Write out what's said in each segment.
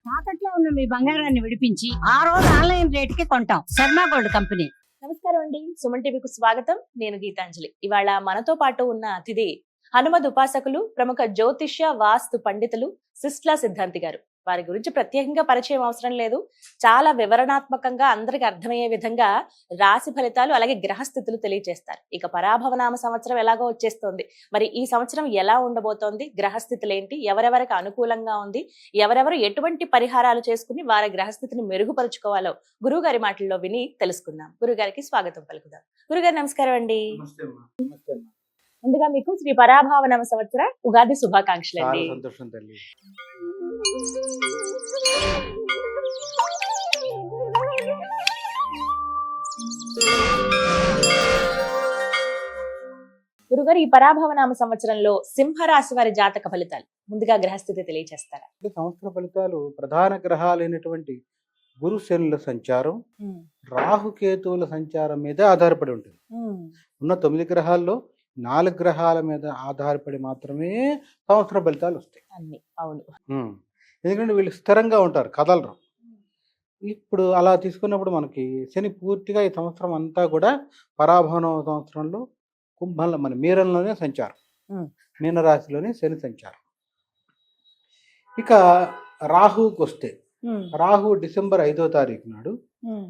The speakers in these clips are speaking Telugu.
తాకట్లో ఉన్న మీ బంగారాన్ని విడిపించి ఆ రోజు ఆన్లైన్ రేటుకి కొంటాం. Sharma gold company. నమస్కారం అండి. సుమన్ టీవీకు స్వాగతం. నేను గీతాంజలి. ఇవాళ మనతో పాటు ఉన్న అతిథి హనుమద్ ఉపాసకులు, ప్రముఖ జ్యోతిష్య వాస్తు పండితులు సిస్లా సిద్ధాంతి గారు. వారి గురించి ప్రత్యేకంగా పరిచయం అవసరం లేదు. చాలా వివరణాత్మకంగా అందరికి అర్థమయ్యే విధంగా రాశి ఫలితాలు అలాగే గ్రహస్థితులు తెలియజేస్తారు. ఇక పరాభవనామ సంవత్సరం ఎలాగో వచ్చేస్తోంది. మరి ఈ సంవత్సరం ఎలా ఉండబోతోంది, గ్రహస్థితులు ఏంటి, ఎవరెవరికి అనుకూలంగా ఉంది, ఎవరెవరు ఎటువంటి పరిహారాలు చేసుకుని వారి గ్రహస్థితిని మెరుగుపరుచుకోవాలో గురువు గారి మాటల్లో విని తెలుసుకుందాం. గురుగారికి స్వాగతం పలుకుదాం. గురుగారు నమస్కారం అండి. ముందుగా మీకు శ్రీ పరాభవనామ సంవత్సర ఉగాది శుభాకాంక్షలు అండి. సంతోషం తల్లి. గురుగారు, ఈ పరాభవనామ సంవత్సరంలో సింహరాశి వారి జాతక ఫలితాలు ముందుగా గ్రహస్థితి తెలియజేస్తారా? సంవత్సర ఫలితాలు ప్రధాన గ్రహాలైనటువంటి గురు శనుల సంచారం, రాహుకేతువుల సంచారం మీద ఆధారపడి ఉంటుంది. ఉన్న 9 గ్రహాల్లో 4 గ్రహాల మీద ఆధారపడి మాత్రమే సంవత్సర ఫలితాలు వస్తాయి అన్ని. అవును. ఎందుకంటే వీళ్ళు స్థిరంగా ఉంటారు, కదలరు. ఇప్పుడు అలా తీసుకున్నప్పుడు మనకి శని పూర్తిగా ఈ సంవత్సరం అంతా కూడా పరాభవన సంవత్సరంలో కుంభంలో మన మీనంలోనే సంచారం, మీనరాశిలోనే శని సంచారం. ఇక రాహుకి వస్తే రాహు డిసెంబర్ 5వ తారీఖు నాడు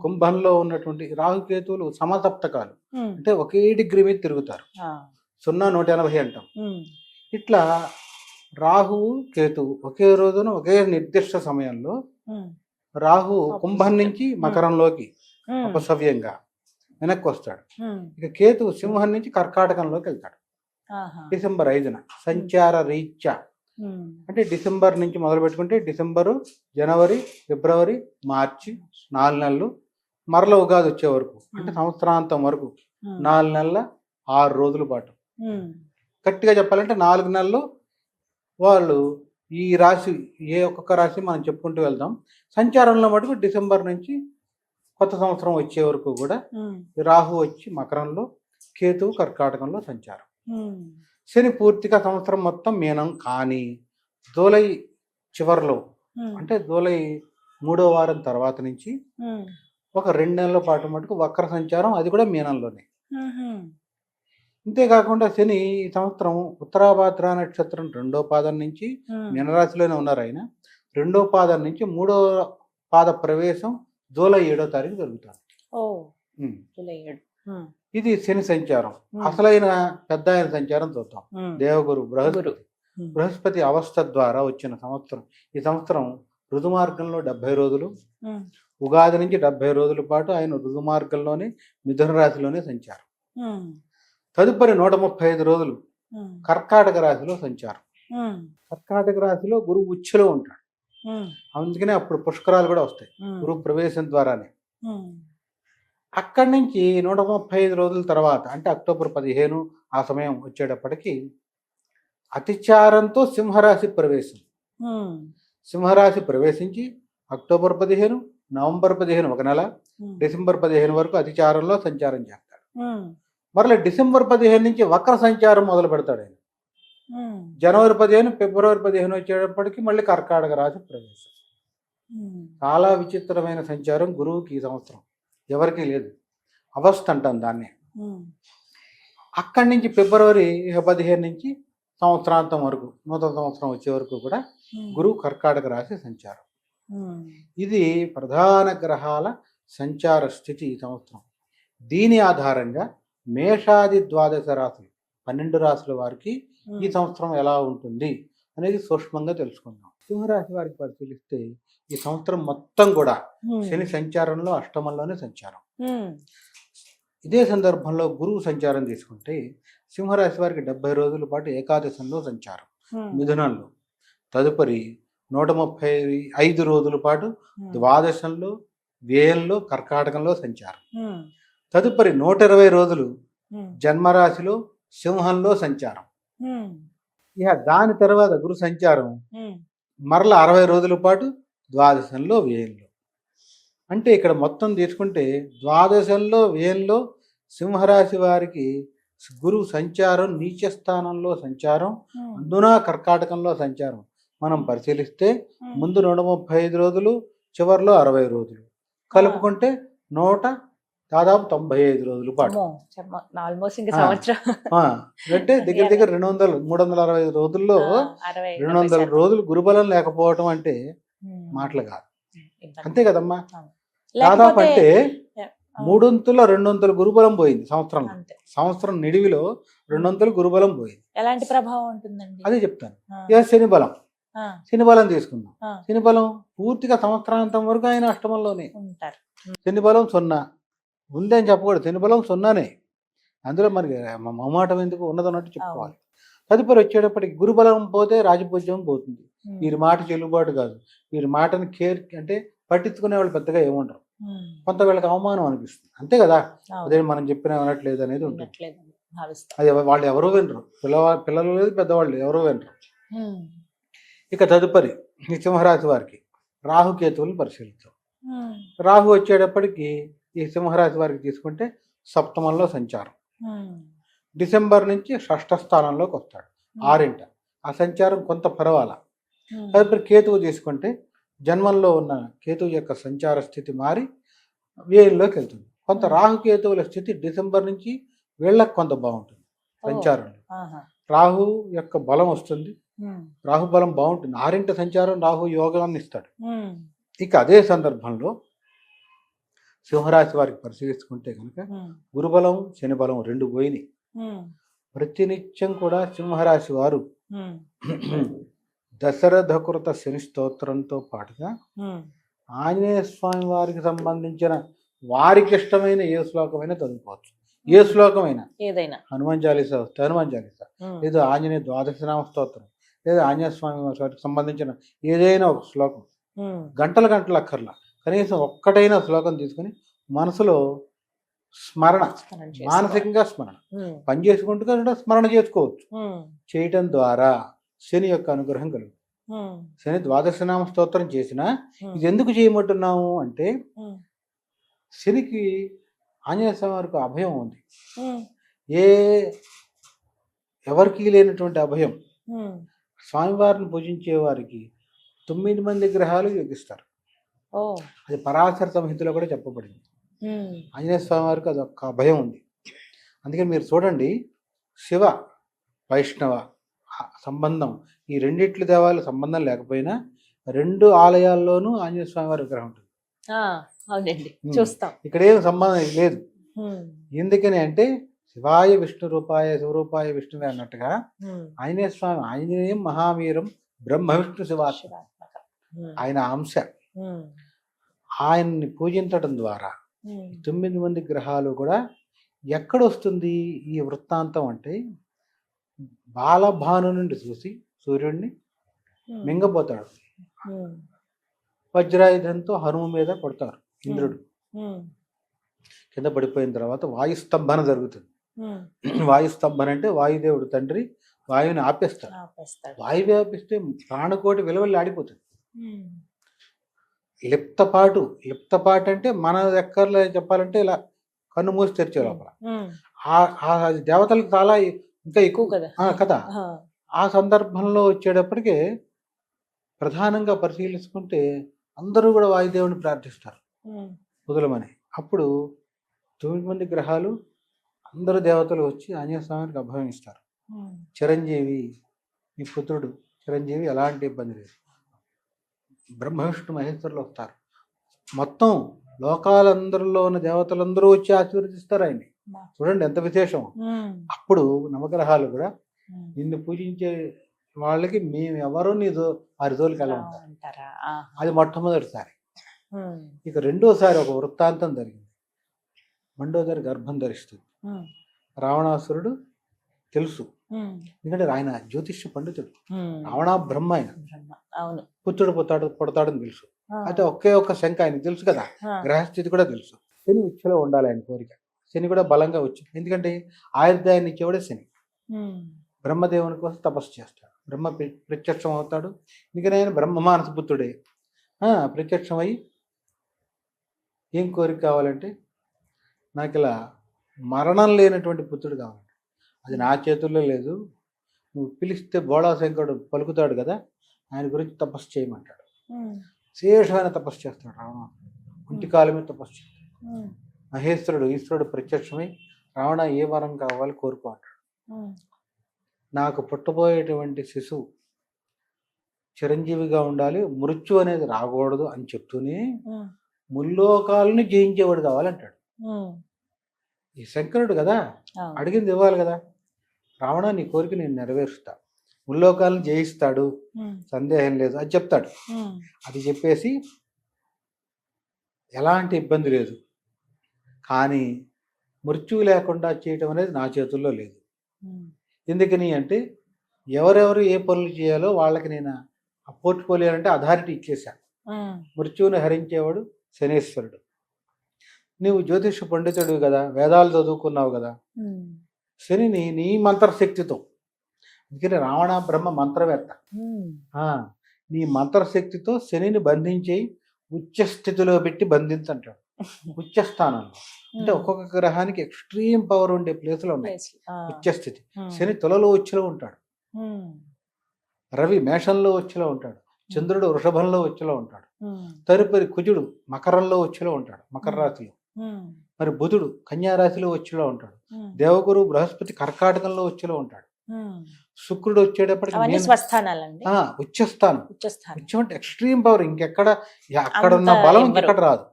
కుంభంలో ఉన్నటువంటి రాహుకేతువులు సమసప్తకాలు, అంటే ఒకే డిగ్రీ మీద తిరుగుతారు. 0-180 అంటాం. ఇట్లా రాహువు కేతువు ఒకే రోజున ఒకే నిర్దిష్ట సమయంలో రాహు కుంభం నుంచి మకరంలోకి అపసవ్యంగా వెనక్కి వస్తాడు. ఇక కేతువు సింహం నుంచి కర్కాటకంలోకి వెళ్తాడు డిసెంబర్ 5న సంచార రీత్యా. అంటే డిసెంబర్ నుంచి మొదలు పెట్టుకుంటే డిసెంబరు, జనవరి, ఫిబ్రవరి, మార్చి 4 నెలలు, మరల ఉగాది వచ్చే వరకు అంటే సంవత్సరాంతం వరకు 4 నెలల 6 రోజుల పాటు. గట్టిగా చెప్పాలంటే 4 నెలలు వాళ్ళు ఈ రాశి, ఏ ఒక్కొక్క రాశి మనం చెప్పుకుంటూ వెళ్దాం. సంచారంలో మటుకు డిసెంబర్ నుంచి కొత్త సంవత్సరం వచ్చే వరకు కూడా రాహు వచ్చి మకరంలో, కేతువు కర్కాటకంలో సంచారం. శని పూర్తిగా సంవత్సరం మొత్తం మీనం. కానీ జూలై చివరిలో అంటే జూలై 3వ వారం తర్వాత నుంచి ఒక 2 నెలల పాటు మటుకు వక్ర సంచారం, అది కూడా మీనంలోనే. ఇంతేకాకుండా శని ఈ సంవత్సరం ఉత్తరాభాద్ర నక్షత్రం 2వ పాదం నుంచి మీనరాశిలోనే ఉన్నారు. ఆయన 2వ పాదం నుంచి 3వ పాద ప్రవేశం జూలై 7వ తారీఖు జరుగుతుంది. ఇది శని సంచారం. అసలైన పెద్ద ఆయన సంచారం చూద్దాం. దేవగురు బృహస్పతి అవస్థ ద్వారా వచ్చిన సంవత్సరం. ఈ సంవత్సరం ఋతుమార్గంలో 70 రోజులు, ఉగాది నుంచి 70 రోజుల పాటు ఆయన ఋతుమార్గంలోనే మిథున రాశిలోనే సంచారం. తదుపరి 135 రోజులు కర్కాటక రాశిలో సంచారం. కర్కాటక రాశిలో గురువు ఉచ్చులో ఉంటాడు. అందుకనే అప్పుడు పుష్కరాలు కూడా వస్తాయి గురువు ప్రవేశం ద్వారానే. అక్కడి నుంచి 135 రోజుల తర్వాత అంటే అక్టోబర్ 15 ఆ సమయం వచ్చేటప్పటికి అతిచారంతో సింహరాశి ప్రవేశం. సింహరాశి ప్రవేశించి అక్టోబర్ 15, నవంబర్ 15 ఒక నెల, డిసెంబర్ 15 వరకు అతిచారంలో సంచారం చేస్తాడు. మరలా డిసెంబర్ 15 నుంచి వక్ర సంచారం మొదలు పెడతాడు ఆయన. జనవరి 15, ఫిబ్రవరి 15 వచ్చేటప్పటికి మళ్ళీ కర్కాటక రాశి ప్రవేశం. చాలా విచిత్రమైన సంచారం గురువుకి ఈ సంవత్సరం, ఎవరికీ లేదు. అవస్థ అంటాం దాన్ని. అక్కడి నుంచి ఫిబ్రవరి 15 నుంచి సంవత్సరాంతం వరకు, నూతన సంవత్సరం వచ్చే వరకు కూడా గురువు కర్కాటక రాశి సంచారం. ఇది ప్రధాన గ్రహాల సంచార స్థితి ఈ సంవత్సరం. దీని ఆధారంగా మేషాది ద్వాదశ రాశులు 12 రాశుల వారికి ఈ సంవత్సరం ఎలా ఉంటుంది అనేది సూక్ష్మంగా తెలుసుకుందాం. సింహరాశి వారికి పరిశీలిస్తే ఈ సంవత్సరం మొత్తం కూడా శని సంచారంలో అష్టమంలోనే సంచారం. ఇదే సందర్భంలో గురువు సంచారం తీసుకుంటే సింహరాశి వారికి 70 రోజుల పాటు ఏకాదశంలో సంచారం మిథునంలో. తదుపరి 135 రోజుల పాటు ద్వాదశంలో, వ్యయంలో, కర్కాటకంలో సంచారం. తదుపరి 120 రోజులు జన్మరాశిలో, సింహంలో సంచారం. ఇక దాని తర్వాత గురు సంచారం మరల 60 రోజుల పాటు ద్వాదశంలో, వ్యయంలో. అంటే ఇక్కడ మొత్తం తీసుకుంటే ద్వాదశంలో, వ్యయంలో సింహరాశి వారికి గురువు సంచారం, నీచ స్థానంలో సంచారం, అందున కర్కాటకంలో సంచారం. మనం పరిశీలిస్తే ముందు 135 రోజులు, చివరిలో 60 రోజులు కలుపుకుంటే దాదాపు 95 రోజుల పాటు. ఆల్మోస్ట్ ఇంకా సంవత్సరం. అంటే దగ్గర దగ్గర 365 రోజుల్లో 200 రోజులు గురుబలం లేకపోవటం అంటే మాటలు కాదు. అంతే కదమ్మా. దాదాపు అంటే 200 గురుబలం పోయింది సంవత్సరంలో. సంవత్సరం నిడివిలో 200 గురుబలం పోయింది. ఎలాంటి ప్రభావం ఉంటుందండి అదే చెప్తాను. ఇక శని బలం తీసుకుందాం. శని బలం పూర్తిగా సంవత్సరాంతం వరకు ఆయన అష్టమంలోనే ఉంటారు. శని బలం 0 ఉందని చెప్పకూడదు. శని బలం 0నే. అందులో మరి మొమాటం ఎందుకు, ఉన్నదన్నట్టు చెప్పుకోవాలి. తదుపరి వచ్చేటప్పటికి గురుబలం పోతే రాజపూజ్యం పోతుంది. వీరి మాట చెల్లుబాటు కాదు. వీరి మాటని అంటే పట్టించుకునే వాళ్ళు పెద్దగా ఏముండరు. కొంత వీళ్ళకి అవమానం అనిపిస్తుంది. అంతే కదా. అదే మనం చెప్పినా వినట్లేదు అనేది ఉంటుంది. అది వాళ్ళు ఎవరూ వినరు. పిల్లలు లేదు, పెద్దవాళ్ళు ఎవరూ వినరు. ఇక తదుపరి సింహరాశి వారికి రాహుకేతువులను పరిశీలిద్దాం. రాహు వచ్చేటప్పటికి ఈ సింహరాశి వారికి తీసుకుంటే సప్తమంలో సంచారం. డిసెంబర్ నుంచి 6వ స్థానంలోకి వస్తాడు, 6వ. ఆ సంచారం కొంత పర్వాలా. తదుపరి కేతువు తీసుకుంటే జన్మంలో ఉన్న కేతువు యొక్క సంచార స్థితి మారి వ్యయంలోకి వెళ్తుంది. కొంత రాహుకేతువుల స్థితి డిసెంబర్ నుంచి వీళ్ళకి కొంత బాగుంటుంది సంచారంలో. రాహు యొక్క బలం వస్తుంది. రాహు బలం బాగుంటుంది. 6వ సంచారం రాహు యోగాన్ని ఇస్తాడు. ఇక అదే సందర్భంలో సింహరాశి వారికి పరిశీలించుకుంటే కనుక గురుబలం, శని బలం 2 పోయినాయి. ప్రతినిత్యం కూడా సింహరాశి వారు దశరథకృత శని స్తోత్రంతో పాటుగా ఆంజనేయ స్వామి వారికి సంబంధించిన వారికి ఇష్టమైన ఏ శ్లోకమైనా చదువుకోవచ్చు. ఏ శ్లోకమైనా, ఏదైనా హనుమాన్ చాలీసా వస్తే హనుమాన్ చాలీసా, లేదా ఆంజనేయ ద్వాదశనామ స్తోత్రం, లేదా ఆంజనేయ స్వామి వారికి సంబంధించిన ఏదైనా ఒక శ్లోకం గంటలు అక్కర్లా, కనీసం ఒక్కటైనా శ్లోకం తీసుకుని మనసులో స్మరణ, మానసికంగా స్మరణ పని చేసుకుంటూ స్మరణ చేసుకోవచ్చు. చేయటం ద్వారా శని యొక్క అనుగ్రహం కలుగుతుంది. శని ద్వాదశనామ స్తోత్రం చేసినా ఇది ఎందుకు చేయమంటున్నాము అంటే శనికి ఆంజనేయ స్వామి వారికి అభయం ఉంది. ఎవరికి లేనటువంటి అభయం. స్వామివారిని పూజించే వారికి 9 మంది గ్రహాలు యోగిస్తారు. అది పరాశర సంహితలో కూడా చెప్పబడింది. ఆంజనేయ స్వామి వారికి అది ఒక అభయం ఉంది. అందుకని మీరు చూడండి, శివ వైష్ణవ సంబంధం, ఈ రెండిట్ల దేవాల సంబంధం లేకపోయినా 2 ఆలయాల్లోనూ ఆంజనేయ స్వామి వారి విగ్రహం ఉంటుంది. చూస్తాం. ఇక్కడ ఏం సంబంధం లేదు. ఎందుకని అంటే శివాయ విష్ణు రూపాయ శివరూపాయ విష్ణువే అన్నట్టుగా ఆంజనేయ స్వామి ఆంజనేయం మహావీరం బ్రహ్మ విష్ణు శివాత్మక ఆయన అంశ. ఆయన్ని పూజించడం ద్వారా 9 మంది గ్రహాలు కూడా ఎక్కడొస్తుంది ఈ వృత్తాంతం అంటే బాలభాను నుండి చూసి సూర్యుడిని మింగపోతాడు. వజ్రాయుధంతో హనుమ మీద కొడతారు. ఇంద్రుడు కింద పడిపోయిన తర్వాత వాయుస్తంభన జరుగుతుంది. వాయుస్తంభన అంటే వాయుదేవుడు తండ్రి వాయువుని ఆపేస్తాడు. వాయువు ఆపిస్తే ప్రాణకోటి విలువల్లి ఆడిపోతుంది. లిప్తపాటు అంటే మన దగ్గరలో చెప్పాలంటే ఇలా కన్ను మూసి తెరిచే లోపల దేవతలకు చాలా ఇంకా ఎక్కువ కదా. ఆ సందర్భంలో వచ్చేటప్పటికే ప్రధానంగా పరిశీలించుకుంటే అందరూ కూడా వాయుదేవుని ప్రార్థిస్తారు వదలమని. అప్పుడు 9 మంది గ్రహాలు అందరు దేవతలు వచ్చి ఆంజనేయ స్వామికి అభయం ఇస్తారు. చిరంజీవి మీ పుత్రుడు చిరంజీవి ఎలాంటి ఇబ్బంది లేదు, బ్రహ్మ విష్ణు మహేశ్వరులు వస్తారు. మొత్తం లోకాలందరిలో ఉన్న దేవతలందరూ వచ్చి ఆశీర్వదిస్తారు ఆయన్ని. చూడండి ఎంత విశేషం. అప్పుడు నవగ్రహాలు కూడా నిన్ను పూజించే వాళ్ళకి మేము ఎవరో వారి జోలికి ఎలా ఉంటారు. అది మొట్టమొదటిసారి. ఇక రెండోసారి ఒక వృత్తాంతం జరిగింది. మండోదరి గర్భం ధరిస్తుంది. రావణాసురుడు తెలుసు, ఎందుకంటే ఆయన జ్యోతిష్య పండితుడు. రావణ బ్రహ్మ ఆయన, పుత్రుడు పుడతాడని తెలుసు. అయితే ఒకే ఒక్క శంక ఆయనకు తెలుసు కదా, గ్రహస్థితి కూడా తెలుసు. శని ఉచ్ఛలో ఉండాలి ఆయన కోరిక. శని కూడా బలంగా వచ్చింది, ఎందుకంటే ఆయుర్దాయాన్ని ఇచ్చేవాడే శని. బ్రహ్మదేవుని కోసం తపస్సు చేస్తాడు. బ్రహ్మ ప్రత్యక్షం అవుతాడు. ఎందుకని ఆయన బ్రహ్మ మానస పుత్రుడే. ప్రత్యక్షం అయ్యి ఏం కోరిక కావాలంటే నాకు ఇలా మరణం లేనటువంటి పుత్రుడు కావాలి. అది నా చేతుల్లో లేదు, నువ్వు పిలిస్తే బోళా శంకరుడు పలుకుతాడు కదా, ఆయన గురించి తపస్సు చేయమంటాడు. విశేషమైన తపస్సు చేస్తాడు రావణ. ఒంటికాల మీద తపస్సు చేస్తాడు. మహేశ్వరుడు ఈశ్వరుడు ప్రత్యక్షమై రావణ ఏ వరం కావాలి కోరుకో అంటాడు. నాకు పుట్టబోయేటువంటి శిశువు చిరంజీవిగా ఉండాలి, మృత్యు అనేది రాకూడదు అని చెప్తూనే ముల్లోకాలని జయించేవాడు కావాలంటాడు. ఈ శంకరుడు కదా అడిగింది ఇవ్వాలి కదా. రావణ నీ కోరిక నేను నెరవేరుస్తా, ముల్లోకాలను జయిస్తాడు, సందేహం లేదు అది చెప్తాడు. అది చెప్పేసి ఎలాంటి ఇబ్బంది లేదు, కానీ మృత్యువు లేకుండా చేయటం అనేది నా చేతుల్లో లేదు. ఎందుకని అంటే ఎవరెవరు ఏ పనులు చేయాలో వాళ్ళకి నేను ఆ పోర్ట్ఫోలియో అంటే అథారిటీ ఇచ్చేశాను. మృత్యువుని హరించేవాడు శనేశ్వరుడు. నువ్వు జ్యోతిష పండితుడివి కదా, వేదాలు చదువుకున్నావు కదా, శనిని నీ మంత్రశక్తితో, అందుకని రావణ బ్రహ్మ మంత్రవేత్త, నీ మంత్రశక్తితో శనిని బంధించి ఉచ్చస్థితిలో పెట్టి బంధించంటాడు. ఉచ్చస్థానంలో అంటే ఒక్కొక్క గ్రహానికి ఎక్స్ట్రీమ్ పవర్ ఉండే ప్లేస్లో ఉన్నాయి ఉచ్చస్థితి. శని తులలో ఉచ్చులో ఉంటాడు, రవి మేషంలో ఉచ్చులో ఉంటాడు, చంద్రుడు వృషభంలో ఉచ్చులో ఉంటాడు, తదుపరి కుజుడు మకరంలో ఉచ్చులో ఉంటాడు, మకర రాశిలో, మరి బుధుడు కన్యా రాశిలో ఉచ్చులో ఉంటాడు, దేవగురు బృహస్పతి కర్కాటకంలో ఉచ్చులో ఉంటాడు, శుక్రుడు వచ్చేటప్పటికి ఉచ్చస్థానం. ఉచ్చం అంటే ఎక్స్ట్రీమ్ పవర్, ఇంకెక్కడ అక్కడ ఉన్న బలం ఇంకెక్కడ రాదు.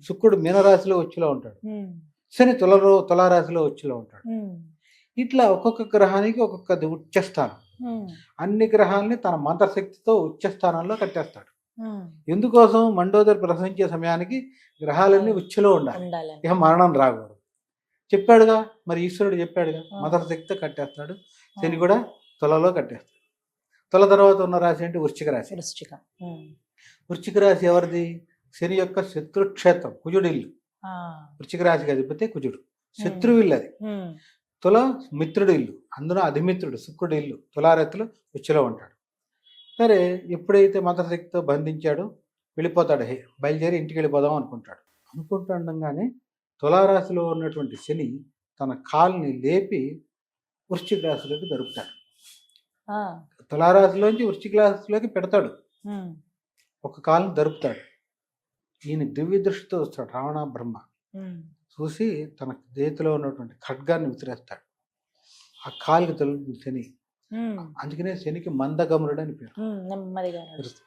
శుక్రుడు మీనరాశిలో ఉచ్చులో ఉంటాడు, శని తులారాశిలో ఉచ్చులో ఉంటాడు. ఇట్లా ఒక్కొక్క గ్రహానికి ఒక్కొక్క ఉచ్చస్థానం. అన్ని గ్రహాలని తన మంత్రశక్తితో ఉచ్చస్థానంలో కట్టేస్తాడు. ఎందుకోసం? మండోదరి ప్రసవించే సమయానికి గ్రహాలన్నీ ఉచ్చులో ఉండాలి, ఇక మరణం రాకూడదు చెప్పాడుగా. మరి ఈశ్వరుడు చెప్పాడుగా, మంత్రశక్తితో కట్టేస్తాడు. శని కూడా తులలో కట్టేస్తాడు. తుల తర్వాత ఉన్న రాశి ఏంటి? వృశ్చిక రాశి. వృశ్చిక రాశి ఎవరిది? శని యొక్క శత్రుక్షేత్రం, కుజుడు ఇల్లు. వృశ్చిక రాశికి అధిపతి కుజుడు, శత్రువు ఇల్లు అది. తుల మిత్రుడు ఇల్లు, అందులో అధిమిత్రుడు శుక్రుడు ఇల్లు. తులారెత్తులు ఉచ్చులో ఉంటాడు. సరే, ఎప్పుడైతే మంత్రశక్తితో బంధించాడో వెళ్ళిపోతాడు, బయలుదేరి ఇంటికి వెళ్ళిపోదాం అనుకుంటుండగానే తులారాశిలో ఉన్నటువంటి శని తన కాలుని లేపి వృశ్చిక రాశిలోకి దొరుకుతాడు. తులారాశిలోంచి వృశ్చిక రాశిలోకి పెడతాడు, ఒక కాలుని దరుపుతాడు. ఈయన దివ్య దృష్టితో వస్తాడు రావణ బ్రహ్మ. చూసి తన చేతిలో ఉన్నటువంటి ఖడ్గాన్ని విసిరేస్తాడు. ఆ కాలుకి తొలగింది శని. అందుకనే శనికి మందగమనుడు అని పేరు.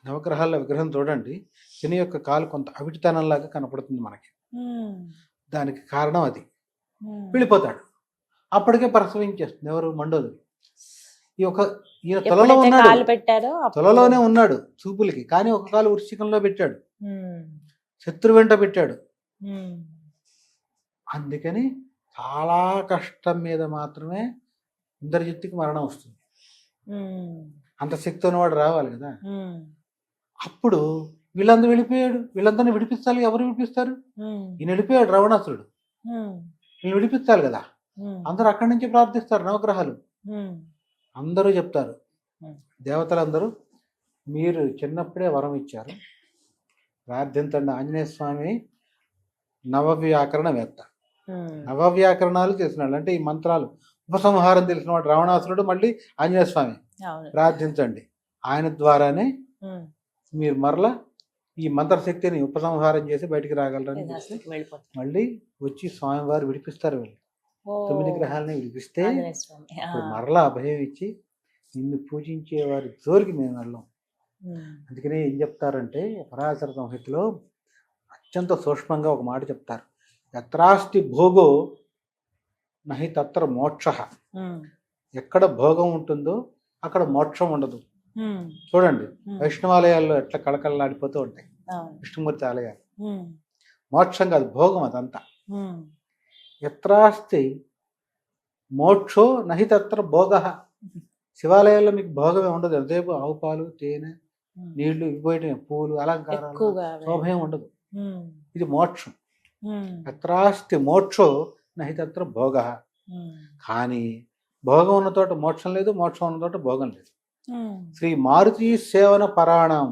నవగ్రహాల విగ్రహం చూడండి, శని యొక్క కాలు కొంత అవిటితనంలాగా కనపడుతుంది మనకి. దానికి కారణం అది. వెళ్ళిపోతాడు. అప్పటికే ప్రసవించేస్తుంది ఎవరు? మండోదరి. ఈయన తులలో ఉన్నాడు, తులలోనే ఉన్నాడు చూపులకి, కానీ ఒక కాలు వృశ్చికంలో పెట్టాడు, శత్రు వెంట పెట్టాడు. అందుకని చాలా కష్టం మీద మాత్రమే ఇంద్రజిత్తుకి మరణం వస్తుంది. అంత శక్తి ఉన్నవాడు రావాలి కదా. అప్పుడు వీళ్ళందరూ వెళ్ళిపోయాడు, వీళ్ళందరినీ విడిపించాలి. ఎవరు విడిపిస్తారు? ఈయన వెళ్ళిపోయాడు రావణాసురుడు, వీళ్ళు విడిపించాలి కదా. అందరూ అక్కడి నుంచి ప్రార్థిస్తారు. నవగ్రహాలు అందరూ చెప్తారు, దేవతలందరూ మీరు చిన్నప్పుడే వరం ఇచ్చారు, ప్రార్థించండి. ఆంజనేయ స్వామి నవవ్యాకరణవేత్త, నవవ్యాకరణాలు తెలిసినాడు. అంటే ఈ మంత్రాలు ఉపసంహారం తెలిసినవాడు రావణాసురుడు. మళ్ళీ ఆంజనేయ స్వామి ప్రార్థించండి, ఆయన ద్వారానే మీరు మరలా ఈ మంత్రశక్తిని ఉపసంహారం చేసి బయటికి రాగలరని మళ్ళీ వచ్చి స్వామివారు విడిపిస్తారు. వీళ్ళు 9 గ్రహాలని విడిపిస్తే మరలా అభయం ఇచ్చి నిన్ను పూజించే వారి జోలికి మేము వెళ్ళాం. అందుకనే ఏం చెప్తారంటే పరాశర సంహితలో అత్యంత సూక్ష్మంగా ఒక మాట చెప్తారు, యత్రాస్తి భోగో నహి తత్ర మోక్ష. ఎక్కడ భోగం ఉంటుందో అక్కడ మోక్షం ఉండదు. చూడండి, వైష్ణవాలయాల్లో ఎట్లా కళకళలాడిపోతూ ఉంటాయి విష్ణుమూర్తి ఆలయాలు. మోక్షం కాదు, భోగం అదంతా. ఎత్రాస్తి మోక్షో నహి తత్ర భోగ. శివాలయాల్లో మీకు భోగమే ఉండదు, ఎంతసేపు ఆవు పాలు, తేనె, నీళ్లు, ఇవ్వటం, పూలు, అలంకారాలు, శోభయం ఉండదు. ఇది మోక్షం. ఎత్రాస్తి మోక్షో నహి తత్ర భోగ. కానీ భోగం ఉన్న తోట మోక్షం లేదు, మోక్షం ఉన్న తోట భోగం లేదు. శ్రీ మారుతి సేవన పరాణం.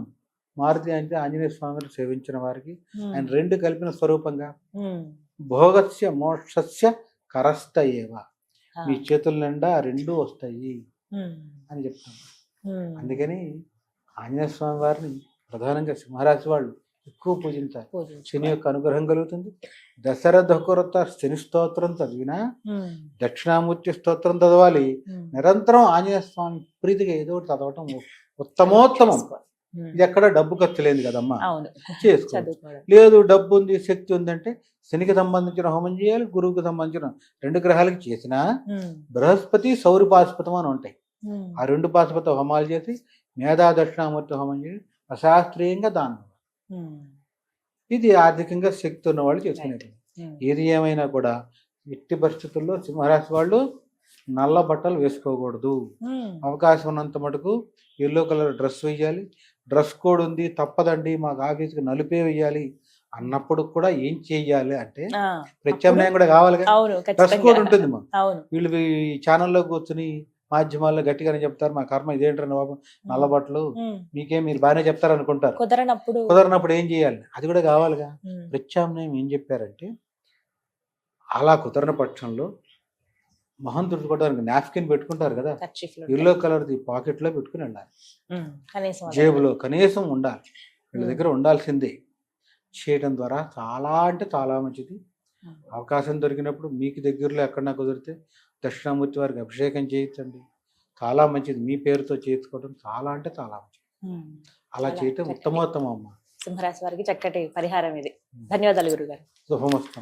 మారుతి అంటే ఆంజనేయ స్వామిని సేవించిన వారికి ఆయన 2 కలిపిన స్వరూపంగా భోగస్య మోక్షస్య కరస్థ ఏవ. మీ చేతుల నిండా 2 వస్తాయి అని చెప్తాను. అందుకని ఆంజనేయ స్వామి వారిని ప్రధానంగా సింహరాశి వాళ్ళు ఎక్కువ పూజించాలి. శని యొక్క అనుగ్రహం కలుగుతుంది. దశరథ కొరత శని స్తోత్రం చదివినా దక్షిణామూర్తి స్తోత్రం చదవాలి. నిరంతరం ఆంజనేయ స్వామి ప్రీతిగా ఏదో ఒకటి చదవటం ఉత్తమోత్తమం. ఇది ఎక్కడ డబ్బు ఖర్చు లేదు కదమ్మా, చేసుకో. లేదు డబ్బు ఉంది శక్తి ఉందంటే శనికి సంబంధించిన హోమం చేయాలి, గురువుకి సంబంధించిన 2 గ్రహాలకి చేసినా బృహస్పతి సౌరి పాశుపతం అని ఉంటాయి. ఆ 2 పాశుపత హోమాలు చేసి మేధా దక్షిణామూర్తి హోమం చేసి అశాస్త్రీయంగా దానం. ఇది ఆర్థికంగా శక్తి ఉన్న వాళ్ళు చేసుకునేది. ఏది ఏమైనా కూడా ఎట్టి పరిస్థితుల్లో సింహరాశి వాళ్ళు నల్ల బట్టలు వేసుకోకూడదు. అవకాశం ఉన్నంత మటుకు ఎల్లో కలర్ డ్రెస్ వేయాలి. డ్రెస్ కోడ్ ఉంది తప్పదండి మాకు ఆఫీస్కి నలుపే వేయాలి అన్నప్పుడు కూడా ఏం చెయ్యాలి అంటే ప్రత్యామ్నాయం కూడా కావాలి. డ్రెస్ కోడ్ ఉంటుంది. వీళ్ళు ఈ ఛానల్లో కూర్చుని మాధ్యమాల్లో గట్టిగానే చెప్తారు మా కర్మ ఇదేంటని బాబు నల్ల బట్టలు మీకేం మీరు బాగానే చెప్తారు అనుకుంటారు. కుదరనప్పుడు ఏం చేయాలి అది కూడా కావాలిగా. ప్రత్యామ్నాయం ఏం చెప్పారంటే అలా కుదరని పక్షంలో మొహం తుడుచుకోవడానికి నాప్కిన్ పెట్టుకుంటారు కదా, ఎల్లో కలర్ది పాకెట్ లో పెట్టుకుని వెళ్ళాలి. జేబులో కనీసం ఉండాలి, వీళ్ళ దగ్గర ఉండాల్సిందే. చేయడం ద్వారా చాలా అంటే చాలా మంచిది. అవకాశం దొరికినప్పుడు మీకు దగ్గరలో ఎక్కడన్నా కుదిరితే దక్షిణామూర్తి వారికి అభిషేకం చేయించండి, చాలా మంచిది. మీ పేరుతో చేసుకోవడం చాలా అంటే చాలా మంచిది. అలా చేయటం ఉత్తమోత్తమం అమ్మ. సింహరాశి వారికి చక్కటి పరిహారం ఇది. ధన్యవాదాలు గురుగారు. శుభమస్తు.